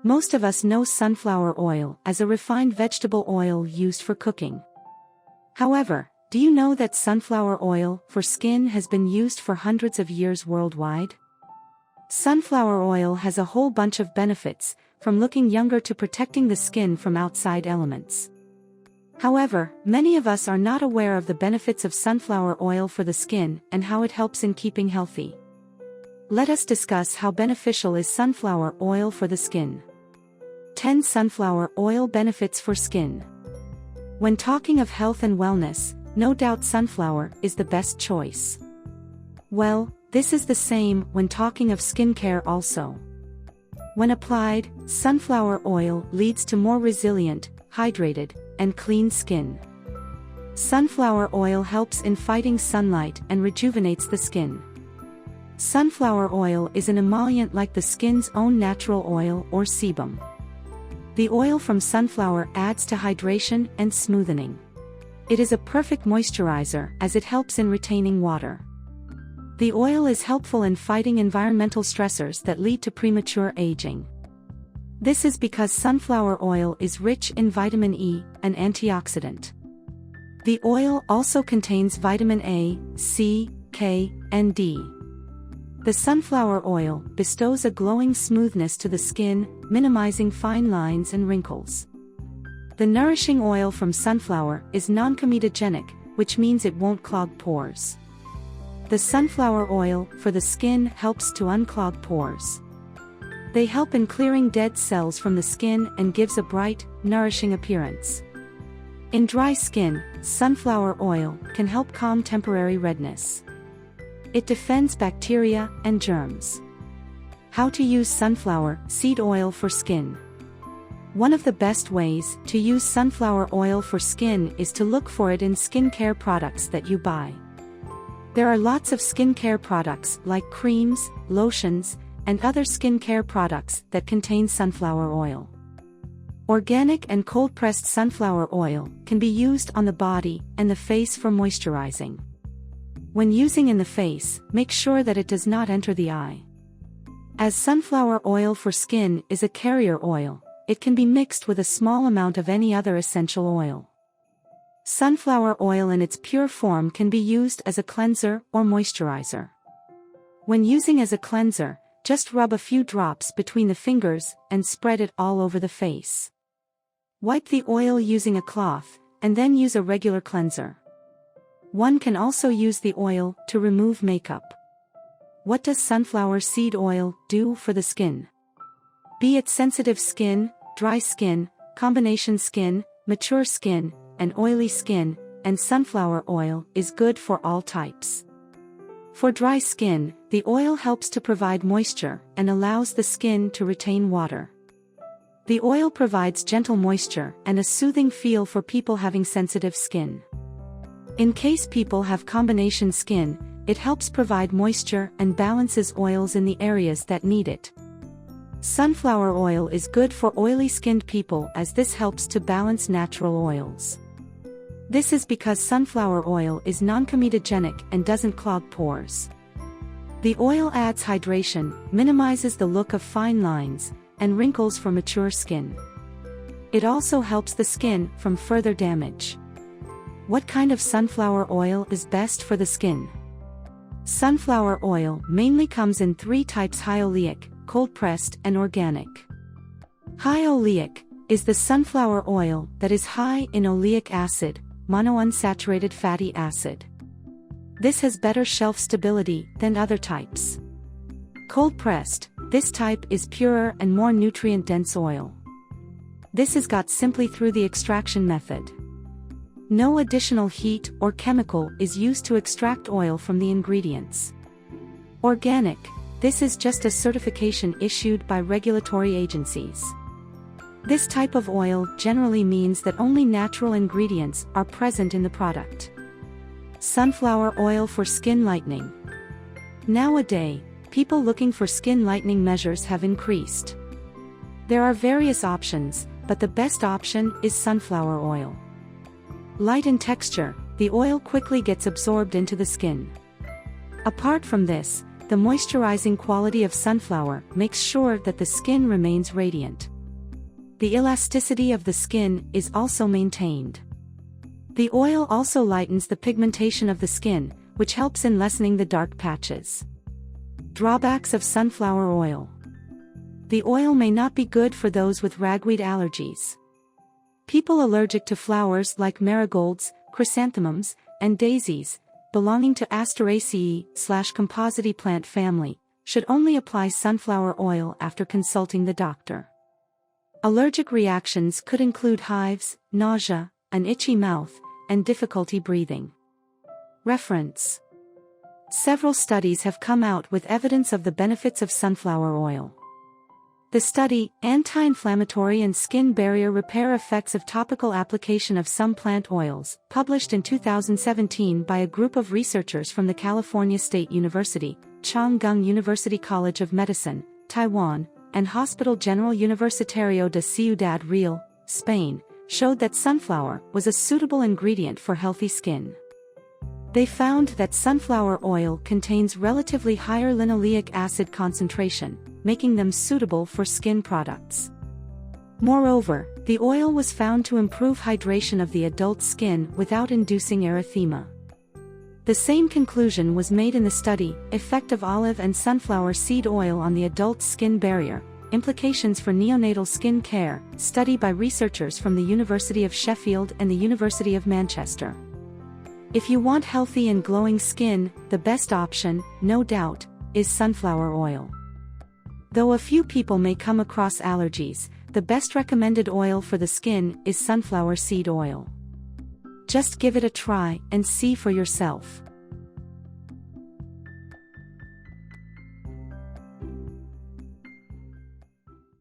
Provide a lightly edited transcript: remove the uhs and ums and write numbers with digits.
Most of us know sunflower oil as a refined vegetable oil used for cooking. However, do you know that sunflower oil for skin has been used for hundreds of years worldwide? Sunflower oil has a whole bunch of benefits, from looking younger to protecting the skin from outside elements. However, many of us are not aware of the benefits of sunflower oil for the skin and how it helps in keeping healthy. Let us discuss how beneficial is sunflower oil for the skin. 10 Sunflower oil benefits for skin. When talking of health and wellness, no doubt sunflower is the best choice. Well, this is the same when talking of skincare also. When applied, sunflower oil leads to more resilient, hydrated, and clean skin. Sunflower oil helps in fighting sunlight and rejuvenates the skin. Sunflower oil is an emollient like the skin's own natural oil or sebum. The oil from sunflower adds to hydration and smoothing. It is a perfect moisturizer as it helps in retaining water. The oil is helpful in fighting environmental stressors that lead to premature aging. This is because sunflower oil is rich in vitamin E, an antioxidant. The oil also contains vitamin A, C, K, and D. The sunflower oil bestows a glowing smoothness to the skin, minimizing fine lines and wrinkles. The nourishing oil from sunflower is non-comedogenic, which means it won't clog pores. The sunflower oil for the skin helps to unclog pores. They help in clearing dead cells from the skin and gives a bright, nourishing appearance. In dry skin, sunflower oil can help calm temporary redness. It defends bacteria and germs. How to use sunflower seed oil for skin. One of the best ways to use sunflower oil for skin is to look for it in skincare products that you buy. There are lots of skincare products like creams, lotions, and other skincare products that contain sunflower oil. Organic and cold-pressed sunflower oil can be used on the body and the face for moisturizing. When using in the face, make sure that it does not enter the eye. As sunflower oil for skin is a carrier oil, it can be mixed with a small amount of any other essential oil. Sunflower oil in its pure form can be used as a cleanser or moisturizer. When using as a cleanser, just rub a few drops between the fingers and spread it all over the face. Wipe the oil using a cloth, and then use a regular cleanser. One can also use the oil to remove makeup. What does sunflower seed oil do for the skin? Be it sensitive skin, dry skin, combination skin, mature skin, and oily skin, and sunflower oil is good for all types. For dry skin, the oil helps to provide moisture and allows the skin to retain water. The oil provides gentle moisture and a soothing feel for people having sensitive skin. In case people have combination skin, it helps provide moisture and balances oils in the areas that need it. Sunflower oil is good for oily-skinned people as this helps to balance natural oils. This is because sunflower oil is non-comedogenic and doesn't clog pores. The oil adds hydration, minimizes the look of fine lines, and wrinkles for mature skin. It also helps the skin from further damage. What kind of sunflower oil is best for the skin? Sunflower oil mainly comes in 3 types: high oleic, cold-pressed, and organic. High oleic is the sunflower oil that is high in oleic acid, monounsaturated fatty acid. This has better shelf stability than other types. Cold-pressed, this type is purer and more nutrient-dense oil. This is got simply through the extraction method. No additional heat or chemical is used to extract oil from the ingredients. Organic, this is just a certification issued by regulatory agencies. This type of oil generally means that only natural ingredients are present in the product. Sunflower oil for skin lightening. Nowadays, people looking for skin lightening measures have increased. There are various options, but the best option is sunflower oil. Light in texture, the oil quickly gets absorbed into the skin. Apart from this, the moisturizing quality of sunflower makes sure that the skin remains radiant. The elasticity of the skin is also maintained. The oil also lightens the pigmentation of the skin, which helps in lessening the dark patches. Drawbacks of sunflower oil. The oil may not be good for those with ragweed allergies. People allergic to flowers like marigolds, chrysanthemums, and daisies, belonging to Asteraceae/Compositae plant family, should only apply sunflower oil after consulting the doctor. Allergic reactions could include hives, nausea, an itchy mouth, and difficulty breathing. Reference: several studies have come out with evidence of the benefits of sunflower oil. The study, Anti-Inflammatory and Skin Barrier Repair Effects of Topical Application of Some Plant Oils, published in 2017 by a group of researchers from the California State University, Chang-Gung University College of Medicine, Taiwan, and Hospital General Universitario de Ciudad Real, Spain, showed that sunflower was a suitable ingredient for healthy skin. They found that sunflower oil contains relatively higher linoleic acid concentration, making them suitable for skin products. Moreover, the oil was found to improve hydration of the adult skin without inducing erythema. The same conclusion was made in the study, Effect of Olive and Sunflower Seed Oil on the Adult Skin Barrier, Implications for Neonatal Skin Care, study by researchers from the University of Sheffield and the University of Manchester. If you want healthy and glowing skin, the best option, no doubt, is sunflower oil. Though a few people may come across allergies, the best recommended oil for the skin is sunflower seed oil. Just give it a try and see for yourself.